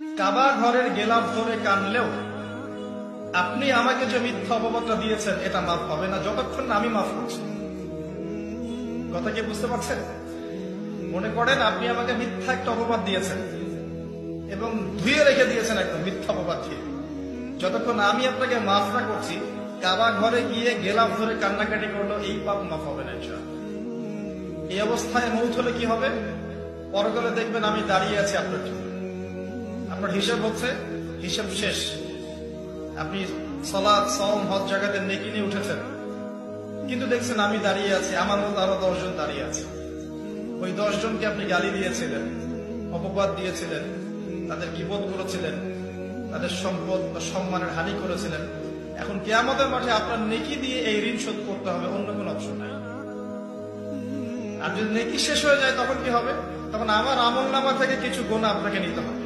কাবা ঘরের গেলাফ ধরে কানলেও আপনি আমাকে যে মিথ্যা অপবাদটা দিয়েছেন এটা মাফ হবে না যতক্ষণ না আমি মাফ করছি। কথা কি বুঝতে পারছেন? মনে করেন আপনি আমাকে মিথ্যা একটা অপবাদ দিয়েছেন এবং ধুয়ে রেখে দিয়েছেন একদম মিথ্যা অপবাদ দিয়ে। যতক্ষণ আমি আপনাকে মাফ না করছি, কাবা ঘরে গিয়ে গেলাফ ধরে কান্নাকাটি করলো, এই পাপ মাফ হবে না ইনশাআল্লাহ। এই অবস্থায় মৌত হলে কি হবে? পরকালে দেখবেন আমি দাঁড়িয়ে আছি আপনার জন্য। আপনার হিসাব হচ্ছে, হিসাব শেষ। আপনি সালাত, সওম, হজ জাকাতের নেকি নিয়ে উঠেছেন, কিন্তু দেখছেন আমি দাঁড়িয়ে আছি, আমার মতো আরো 10 জন দাঁড়িয়ে আছে। ওই 10 জনকে আপনি গালি দিয়েছিলেন, অপবাদ দিয়েছিলেন, তাদের গীবত করেছিলেন, তাদের সম্পদ বা সম্মানের হানি করেছিলেন। এখন কিয়ামতের মাঠে আপনার নেকি দিয়ে এই ঋণ শোধ করতে হবে, অন্য কোনো অপশন নাই। আর যদি নেকি শেষ হয়ে যায় তখন কি হবে? তখন আমার আমল নামা থেকে কিছু গুনাহ আপনাকে নিতে হবে।